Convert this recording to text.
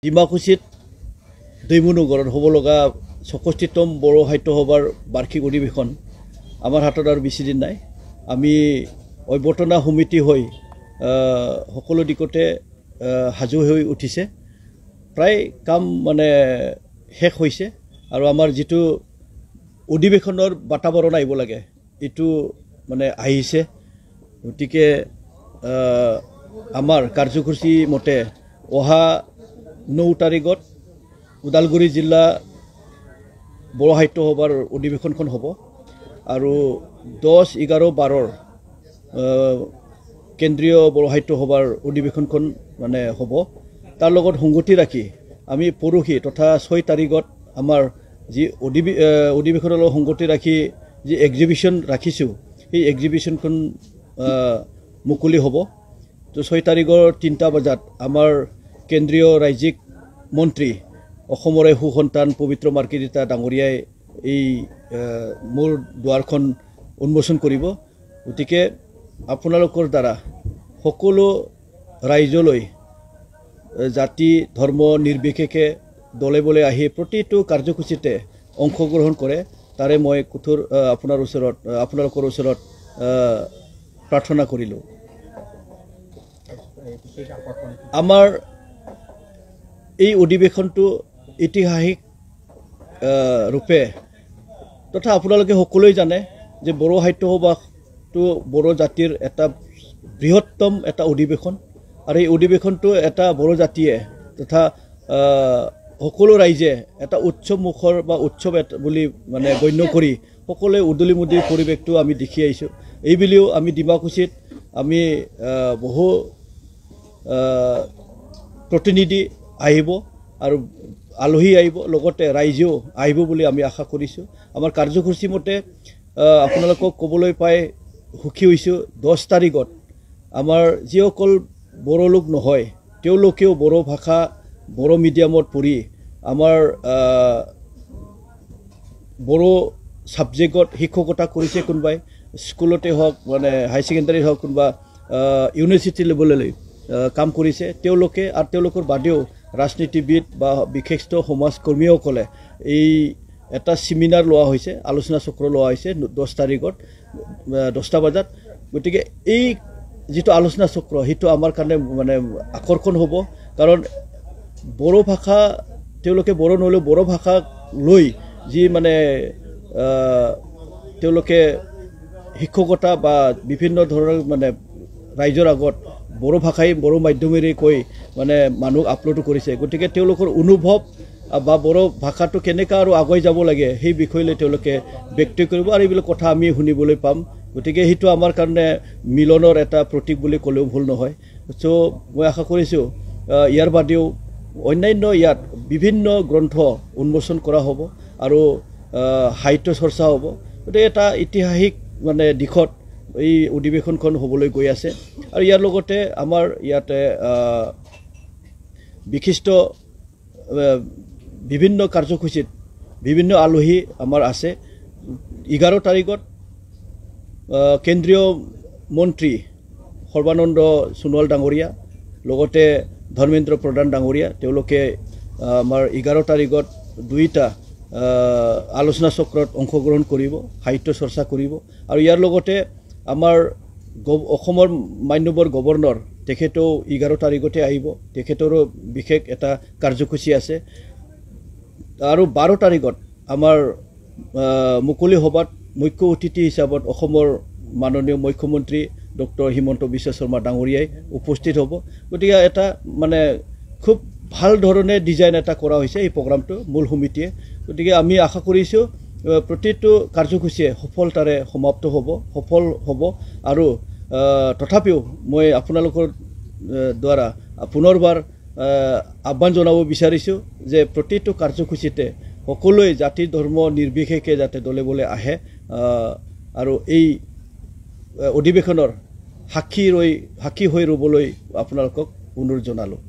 ডিমাকুছিত দৈমুনগৰত হ'ব লগা ৬৬তম বড়ো সাহিত্য সভাৰ বাৰ্ষিক অধিৱেশন আমাৰ হাতত আৰু বেছি দিন নাই। আমি অভ্যৰ্থনা সমিতি হৈ সকলো দিশতে সাজু হৈ উঠিছে। প্ৰায় কাম শেষ হৈছে আৰু আমাৰ যিটো অধিৱেশনৰ বাতাবৰণ আহিব লাগে এইটো আহিছে। গতিকে আমাৰ কাৰ্যসূচী মতে অহা ৯ তাৰিখত ওদালগুৰি জিলা বড়ো সাহিত্য সভাৰ অধিৱেশনখন হ'ব আৰু 10, 11, 12 কেন্দ্ৰীয় বড়ো সাহিত্য সভাৰ অধিৱেশনখন হ'ব। তাৰ লগত সংগতি ৰাখি আমি পৰহি তথা 6 তাৰিখত আমাৰ যি অধিৱেশনৰ লগত সংগতি ৰাখি যি এক্সিবিশ্যন ৰাখিছোঁ সেই এক্সিবিশ্যনখন মুকলি হ'ব। তো 6 তাৰিখৰ 3টা বজাত আমাৰ কেন্দ্ৰীয় ৰাজ্যিক মন্ত্ৰী অসমৰে সুসন্তান পবিত্ৰ মাৰ্কেৰিটা ডাঙৰীয়াই এই মূল দুৱাৰখন উন্মোচন কৰিব। গতিকে আপোনালোকৰ দ্বাৰা সকলো ৰাইজলৈ জাতি ধৰ্ম নিৰ্বিশেষে দলে বলে আহি প্ৰতিটো কাৰ্যসূচীতে অংশগ্ৰহণ কৰে তাৰে মই কঠোৰ আপোনালোকৰ ওচৰত প্ৰাৰ্থনা কৰিলোঁ। আমাৰ এই অধিৱেশনটো ঐতিহাসিক ৰূপে তথা আপোনালোকে সকলোৱে জানে যে বড়ো সাহিত্য সভাটো বড়ো জাতিৰ এটা বৃহত্তম এটা অধিৱেশন আৰু এই অধিৱেশনটো এটা বড়ো জাতিয়ে তথা সকলো ৰাইজে এটা উৎসৱ মুখৰ বা উৎসৱ বুলি গণ্য কৰি সকলোৱে উদুলি মুদুলি পৰিৱেশটো আমি দেখি আহিছোঁ। এইবুলিও আমি ডিমাকুছিত আমি বহু প্ৰতিনিধি আহিব আৰু আলহী আহিব, লগতে ৰাইজেও আহিব বুলি আমি আশা কৰিছোঁ। আমাৰ কাৰ্যসূচী মতে আপোনালোকক ক'বলৈ পাই সুখী হৈছোঁ 10 তাৰিখত আমাৰ যিসকল বড়ো লোক নহয় তেওঁলোকেও বড়ো ভাষা বড়ো মিডিয়ামত পঢ়ি আমাৰ বড়ো ছাবজেক্টত শিক্ষকতা কৰিছে, কোনোবাই স্কুলতে হওক হাই ছেকেণ্ডাৰীত হওক, কোনোবা ইউনিভাৰ্চিটি লেভেললৈ কাম কৰিছে তেওঁলোকে। আৰু তেওঁলোকৰ বাদেও ৰাজনীতিবিদ বা বিশিষ্ট সমাজকৰ্মীসকলে এই এটা ছেমিনাৰ লোৱা হৈছে, আলোচনা চক্ৰ লোৱা হৈছে 10 তাৰিখত 10টা বজাত। গতিকে এই যিটো আলোচনা চক্ৰ সেইটো আমাৰ কাৰণে আকৰ্ষণ হ'ব, কাৰণ বড়ো ভাষা তেওঁলোকে বড়ো নহ'লেও বড়ো ভাষাক লৈ যি তেওঁলোকে শিক্ষকতা বা বিভিন্ন ধৰণৰ ৰাইজৰ আগত বড়ো ভাষাই বড়ো মাধ্যমেৰে কৈ মানুহ আপলোড কৰিছে। গতিকে তেওঁলোকৰ অনুভৱ বা বড়ো ভাষাটো কেনেকৈ আৰু আগুৱাই যাব লাগে সেই বিষয়লৈ তেওঁলোকে ব্যক্ত কৰিব আৰু এইবিলাক কথা আমি শুনিবলৈ পাম। গতিকে সেইটো আমাৰ কাৰণে মিলনৰ এটা প্ৰতীক বুলি ক'লেও ভুল নহয়। চ' মই আশা কৰিছোঁ ইয়াৰ বাদেও অন্যান্য ইয়াত বিভিন্ন গ্ৰন্থ উন্মোচন কৰা হ'ব আৰু সাহিত্য চৰ্চা হ'ব। গতিকে এটা ঐতিহাসিক দিশত এই অধিৱেশনখন হ'বলৈ গৈ আছে। আৰু ইয়াৰ লগতে আমাৰ ইয়াতে বিশিষ্ট বিভিন্ন কাৰ্যসূচীত বিভিন্ন আলহী আমাৰ আছে। 11 তাৰিখত কেন্দ্ৰীয় মন্ত্ৰী সৰ্বানন্দ সোণোৱাল ডাঙৰীয়া লগতে ধৰ্মেন্দ্ৰ প্ৰধান ডাঙৰীয়া তেওঁলোকে আমাৰ 11 তাৰিখত 2টা আলোচনা চক্ৰত অংশগ্ৰহণ কৰিব, সাহিত্য চৰ্চা কৰিব। আৰু ইয়াৰ লগতে আমাৰ অসমৰ মাননীয় গভৰ্ণৰ তেখেতেও 11 তাৰিখতে আহিব, তেখেতৰো বিশেষ এটা কাৰ্যসূচী আছে। আৰু 12 তাৰিখত আমাৰ মুকলি সভাত মুখ্য অতিথি হিচাপত অসমৰ মাননীয় মুখ্যমন্ত্ৰী ডক্টৰ হিমন্ত বিশ্ব শৰ্মা ডাঙৰীয়াই উপস্থিত হ'ব। গতিকে এটা খুব ভাল ধৰণে ডিজাইন এটা কৰা হৈছে এই প্ৰগ্ৰামটো মূল সমিতিয়ে। গতিকে আমি আশা কৰিছোঁ প্ৰতিটো কাৰ্যসূচীয়ে সফলতাৰে সমাপ্ত সফল হ'ব। আৰু তথাপিও মই আপোনালোকৰ দ্বাৰা পুনৰবাৰ আহ্বান জনাব বিচাৰিছোঁ যে প্ৰতিটো কাৰ্যসূচীতে সকলোৱে জাতি ধৰ্ম নিৰ্বিশেষে যাতে দলে বলে আহে আৰু এই অধিৱেশনৰ সাক্ষী হৈ ৰ'বলৈ আপোনালোকক অনুৰোধ জনালোঁ।